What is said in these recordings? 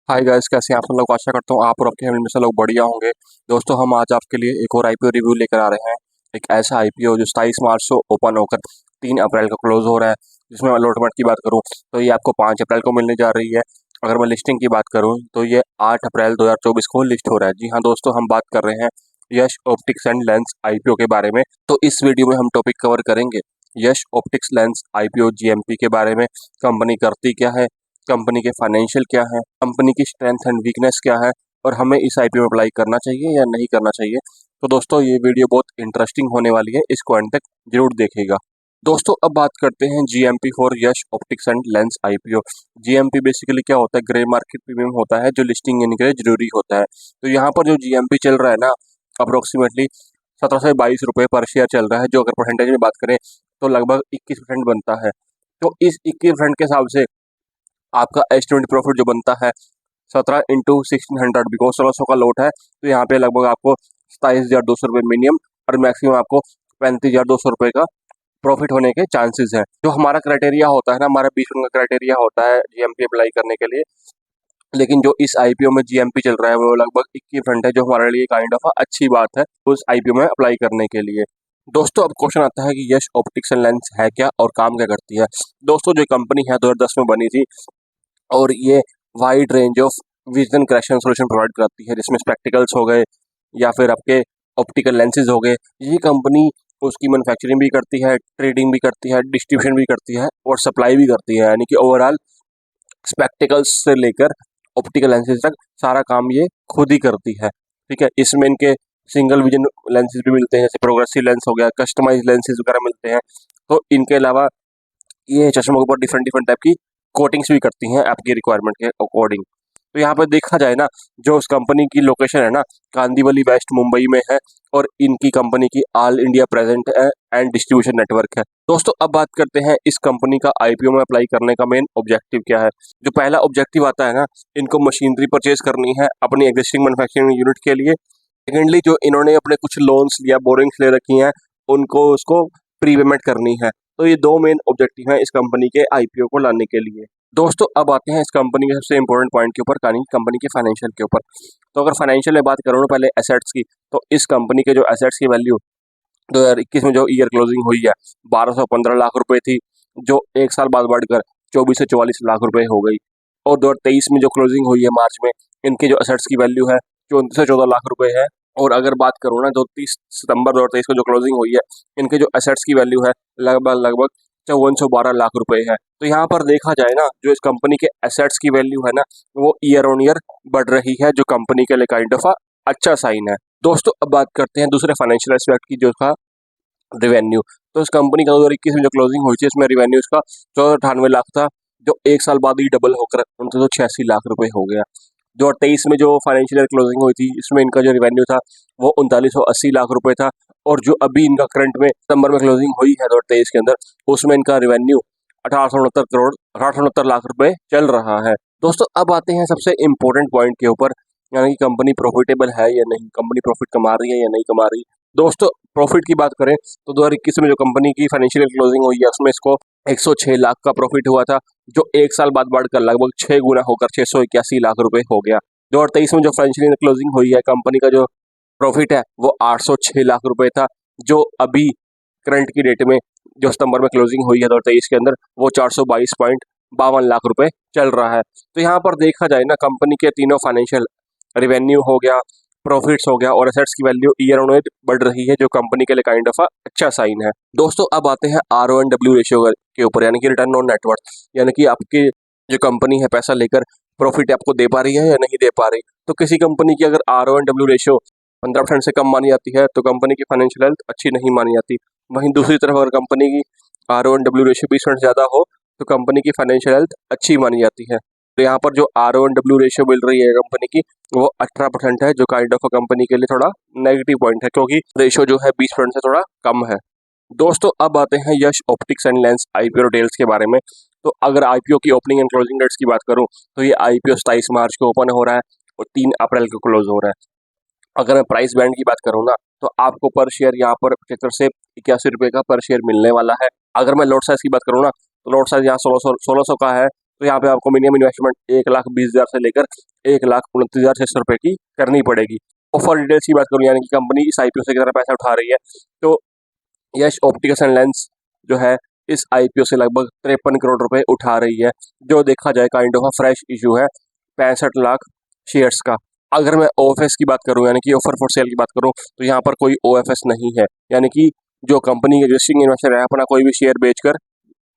Hi guys, कैसे हैं आप सब लोग। आशा करता हूँ आप और आपके फैमिली में से लोग बढ़िया होंगे। दोस्तों, हम आज आपके लिए एक और आईपीओ रिव्यू लेकर आ रहे हैं। एक ऐसा आईपीओ जो 27 मार्च को ओपन होकर 3 अप्रैल को क्लोज हो रहा है। जिसमें अलॉटमेंट की बात करूँ तो ये आपको 5 अप्रैल को मिलने जा रही है। अगर मैं लिस्टिंग की बात करूँ तो ये 8 अप्रैल 2024 को लिस्ट हो रहा है। जी हाँ दोस्तों, हम बात कर रहे हैं Yash optics and lens IPO के बारे में। तो इस वीडियो में हम टॉपिक कवर करेंगे यश ऑप्टिक्स लेंस आईपीओ जीएमपी के बारे में। कंपनी करती क्या है, कंपनी के फाइनेंशियल क्या है, कंपनी की स्ट्रेंथ एंड वीकनेस क्या है, और हमें इस आईपीओ में अप्लाई करना चाहिए या नहीं करना चाहिए। तो दोस्तों, ये वीडियो बहुत इंटरेस्टिंग होने वाली है, इसको एंड तक जरूर देखिएगा। दोस्तों, अब बात करते हैं GMP for Yash optics and lens IPO. GMP basically क्या होता है, ग्रे मार्केट प्रीमियम होता है, जो लिस्टिंग के लिए जरूरी होता है। तो यहाँ पर जो जीएमपी चल रहा है ना, अप्रोक्सीमेटली 17 से 22 रुपये पर शेयर चल रहा है, जो अगर परसेंटेज में बात करें तो लगभग 21% बनता है। तो इस 21% के हिसाब से आपका एस्टिमेट प्रॉफिट जो बनता है 17 इंटू 1600, बिकॉज 1600 का लोट है, तो यहाँ पे लगभग आपको 27,200 रुपये मिनिमम और मैक्सिमम आपको 35,200 रुपये का प्रॉफिट होने के चांसेस हैं। जो हमारा क्राइटेरिया होता है ना, हमारा 20 का क्राइटेरिया होता है जीएमपी अप्लाई करने के लिए। लेकिन जो इस आईपीओ में जीएमपी चल रहा है वो लगभग 21% है, जो हमारे लिए काइंड ऑफ अच्छी बात है उस आईपीओ में अप्लाई करने के लिए। दोस्तों, अब क्वेश्चन आता है कि यश ऑप्टिक्स एंड लेंस है क्या और काम क्या करती है। दोस्तों, जो कंपनी है 2010 में बनी थी और ये wide range of vision correction solution provide करती है, जिसमें स्पेक्टिकल्स हो गए या फिर आपके ऑप्टिकल लेंसेज हो गए। ये कंपनी उसकी मैन्युफैक्चरिंग भी करती है, ट्रेडिंग भी करती है, डिस्ट्रीब्यूशन भी करती है और सप्लाई भी करती है। यानी कि ओवरऑल स्पेक्टिकल्स से लेकर ऑप्टिकल लेंसेज तक सारा काम ये खुद ही करती है। ठीक है, इसमें इनके सिंगल विजन लेंसेज भी मिलते हैं, जैसे प्रोग्रेसिव लेंस हो गया, कस्टमाइज लेंसेज वगैरह मिलते हैं। तो इनके अलावा ये चश्मों के ऊपर डिफरेंट डिफरेंट टाइप की कोटिंग्स भी करती हैं आपकी रिक्वायरमेंट के अकॉर्डिंग। तो यहाँ पर देखा जाए ना, जो उस कंपनी की लोकेशन है ना, कांदीवली वेस्ट मुंबई में है और इनकी कंपनी की ऑल इंडिया प्रेजेंट है एंड डिस्ट्रीब्यूशन नेटवर्क है। दोस्तों, अब बात करते हैं इस कंपनी का आईपीओ में अप्लाई करने का मेन ऑब्जेक्टिव क्या है। जो पहला ऑब्जेक्टिव आता है ना, इनको मशीनरी परचेज करनी है अपनी एग्जिस्टिंग मैन्युफैक्चरिंग यूनिट के लिए। सेकेंडली, जो इन्होंने अपने कुछ लोन्स या बोरिंग्स ले रखी हैं, उनको उसको प्री पेमेंट करनी है। तो ये दो मेन ऑब्जेक्टिव हैं इस कंपनी के आईपीओ को लाने के लिए। दोस्तों, अब आते हैं इस कंपनी के सबसे इंपॉर्टेंट पॉइंट के ऊपर, यानी कंपनी के फाइनेंशियल के ऊपर। तो अगर फाइनेंशियल में बात करूँ ना पहले एसेट्स की, तो इस कंपनी के जो एसेट्स की वैल्यू 2021 में जो ईयर क्लोजिंग हुई है 1215 लाख रुपए थी, जो एक साल बाद बढ़कर 24 से 44 लाख रुपए हो गई। और 2023 में जो क्लोजिंग हुई है मार्च में, इनके जो एसेट्स की वैल्यू है 34 से 14 लाख रुपए है। और अगर बात करूँ ना, जो 30 सितंबर 2023 को जो क्लोजिंग हुई है, इनके जो एसेट्स की वैल्यू है लगभग लगभग 5412 लाख रुपए है। तो यहाँ पर देखा जाए ना, जो इस कंपनी के एसेट्स की वैल्यू है ना, वो ईयर ऑन ईयर बढ़ रही है, जो कंपनी के लिए काइंड ऑफ अच्छा साइन है। दोस्तों, अब बात करते हैं दूसरे फाइनेंशियल एस्पेक्ट की, जो था रेवेन्यू। तो इस कंपनी का 2021 में जो क्लोजिंग हुई थी, इसमें रेवेन्यू इसका 1498 लाख था, जो एक साल बाद ही डबल होकर 8986 लाख रुपए हो गया। 2023 में जो फाइनेंशियल क्लोजिंग हुई थी, इसमें इनका जो रेवेन्यू था वो 3980 लाख रुपए था। और जो अभी इनका करंट में सितंबर में क्लोजिंग हुई है 2023 के अंदर, उसमें इनका रेवेन्यू 1869 लाख रुपए चल रहा है। दोस्तों, अब आते हैं सबसे इम्पोर्टेंट पॉइंट के ऊपर, यानी कि कंपनी प्रॉफिटेबल है या नहीं, कंपनी प्रॉफिट कमा रही है या नहीं कमा रही। दोस्तों, प्रॉफिट की बात करें तो 2021 में जो कंपनी की फाइनेंशियल क्लोजिंग हुई है, उसमें इसको 106 लाख का प्रॉफिट हुआ था, जो एक साल बाद बढ़कर लगभग 6 गुना होकर 681 लाख रुपए हो गया। 2023 में जो फाइनेंशियल क्लोजिंग हुई है, कंपनी का जो प्रॉफिट है वो 806 लाख रुपए था, जो अभी करंट की डेट में जो सितंबर में क्लोजिंग हुई है 2023 के अंदर, वो 422.52 लाख रुपए चल रहा है। तो यहाँ पर देखा जाए ना, कंपनी के तीनों फाइनेंशियल, रेवेन्यू हो गया, प्रॉफिट्स हो गया और एसेट्स की वैल्यू ईयर ऑन ईयर बढ़ रही है, जो कंपनी के लिए काइंड ऑफ अच्छा साइन है। दोस्तों, अब आते हैं RONW रेशियो के ऊपर, यानी कि रिटर्न ऑन नेटवर्थ। यानी कि आपकी जो कंपनी है पैसा लेकर प्रॉफिट आपको दे पा रही है या नहीं दे पा रही। तो किसी कंपनी की अगर RONW रेशियो 15% से कम मानी जाती है, तो कंपनी की फाइनेंशियल हेल्थ अच्छी नहीं मानी जाती। वहीं दूसरी तरफ अगर कंपनी की RONW रेशियो 20% ज़्यादा हो, तो कंपनी की फाइनेंशियल हेल्थ अच्छी मानी जाती है। तो यहाँ पर जो RONW रेशियो मिल रही है कंपनी की, वो 18% है, जो काइंड ऑफ कंपनी के लिए थोड़ा नेगेटिव पॉइंट है, क्योंकि रेशियो जो है 20% से थोड़ा कम है। दोस्तों, अब आते हैं Yash optics and lens IPO details के बारे में। तो अगर आईपीओ की ओपनिंग एंड क्लोजिंग डेट्स की बात करूं, तो ये आईपीओ 27 मार्च को ओपन हो रहा है और 3 अप्रैल को क्लोज हो रहा है। अगर मैं प्राइस बैंड की बात करूँ ना, तो आपको पर शेयर यहाँ पर 75 से 81 रुपये का पर शेयर मिलने वाला है। अगर मैं लॉट साइज की बात करूँ ना, तो लॉट साइज यहाँ 1600 का है, तो यहाँ पे आपको मिनिमम इन्वेस्टमेंट 1,20,000 से लेकर 1,29,600 रुपये की करनी पड़ेगी। ऑफर डिटेल्स की बात करूँ, यानी कि कंपनी इस आईपीओ से कितना पैसा उठा रही है, तो यश ऑप्टिकल्स एंड लेंस जो है इस आईपीओ से लगभग 53 करोड़ रुपए उठा रही है, जो देखा जाए kind of a fresh issue है 65 लाख शेयर्स का। अगर मैं ओएफएस की बात करूं, यानी कि ऑफर फॉर सेल की बात करूं, तो यहाँ पर कोई ओएफएस नहीं है, यानी कि जो कंपनी के एग्जिस्टिंग इन्वेस्टर है अपना कोई भी शेयर बेचकर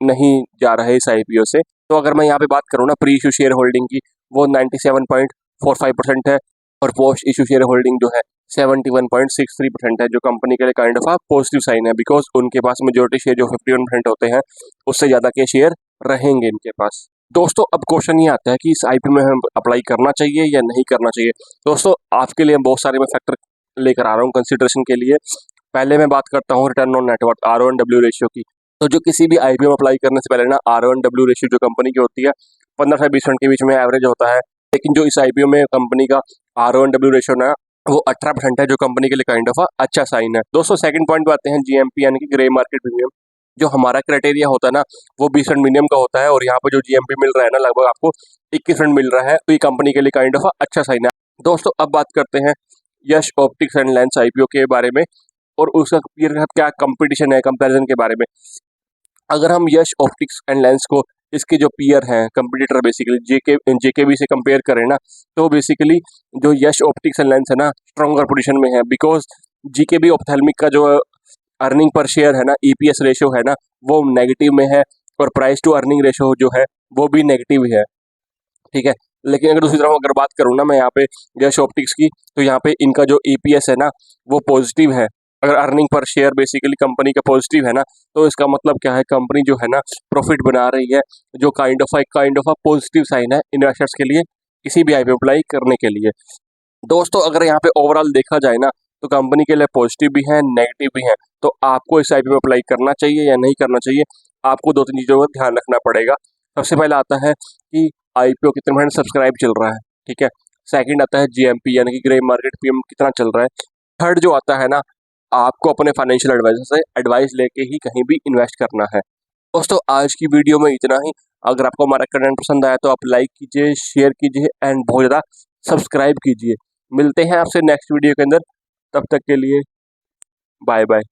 नहीं जा रहे इस आईपीओ से। तो अगर मैं यहाँ पे बात करूँ ना प्री इशू शेयर होल्डिंग की, वो 97.45% है, और पोस्ट इशू शेयर होल्डिंग जो है 71.63% है, जो कंपनी के लिए काइंड ऑफ पॉजिटिव साइन है, बिकॉज उनके पास मेजोरिटी शेयर जो 51% होते हैं उससे ज़्यादा के शेयर रहेंगे इनके पास। दोस्तों अब क्वेश्चन ये आता है कि इस आईपीओ में हम अप्लाई करना चाहिए या नहीं करना चाहिए। दोस्तों आपके लिए बहुत सारे मैं फैक्टर लेकर आ रहा हूँ कंसिडरेशन के लिए। पहले मैं बात करता हूँ return on net worth RONW ratio की। तो जो किसी भी आईपीओ में अप्लाई करने से पहले ना RONW रेशियो जो कंपनी की होती है 15 से 20% के बीच में एवरेज होता है, लेकिन जो इस आईपीओ में कंपनी का RONW रेशियो ना वो 18% है, जो कंपनी के लिए काइंड ऑफ अच्छा साइन है। दोस्तों सेकंड पॉइंट पे आते हैं GMP यानी कि ग्रे मार्केट प्रीमियम। जो हमारा क्राइटेरिया होता है ना वो 20% मिनिमम का होता है, और यहाँ पे जो GMP मिल रहा है ना लगभग आपको 21% मिल रहा है, तो ये कंपनी के लिए काइंड ऑफ अच्छा साइन है। दोस्तों अब बात करते हैं Yash optics and lens IPO के बारे में, और उसका क्या कंपटीशन है कंपैरिजन के बारे में। अगर हम यश ऑप्टिक्स एंड लेंस को इसके जो पीयर हैं कंपटीटर बेसिकली जेकेबी से कंपेयर करें ना, तो बेसिकली जो यश ऑप्टिक्स एंड लेंस है ना स्ट्रॉन्गर पोजीशन में है, बिकॉज जीकेबी ऑप्थेल्मिक का जो अर्निंग पर शेयर है ना EPS रेशियो है ना वो नेगेटिव में है, और प्राइस टू अर्निंग रेशियो जो है वो भी नेगेटिव है, ठीक है। लेकिन अगर दूसरी तरफ अगर बात करूँ ना मैं यहाँ पे यश ऑप्टिक्स की, तो यहाँ पे इनका जो EPS है ना वो पॉजिटिव है। अगर earning per share basically company का पॉजिटिव है ना, तो इसका मतलब क्या है, कंपनी जो है ना प्रॉफिट बना रही है, जो kind of a positive sign है इन्वेस्टर्स के लिए किसी भी आईपीओ अप्लाई करने के लिए। दोस्तों अगर यहाँ पे ओवरऑल देखा जाए ना तो कंपनी के लिए पॉजिटिव भी है नेगेटिव भी है, तो आपको इस आईपीओ में अप्लाई करना चाहिए या नहीं करना चाहिए, आपको दो तीन चीज़ों का ध्यान रखना पड़ेगा। सबसे पहले आता है कि आईपीओ कितने परसेंट सब्सक्राइब चल रहा है, ठीक है। सेकंड आता है GMP यानी कि ग्रे मार्केट पीएम कितना चल रहा है। थर्ड जो आता है ना, आपको अपने फाइनेंशियल एडवाइजर से एडवाइस लेके ही कहीं भी इन्वेस्ट करना है। दोस्तों आज की वीडियो में इतना ही। अगर आपको हमारा कंटेंट पसंद आया तो आप लाइक कीजिए, शेयर कीजिए एंड बहुत ज़्यादा सब्सक्राइब कीजिए। मिलते हैं आपसे नेक्स्ट वीडियो के अंदर, तब तक के लिए बाय बाय।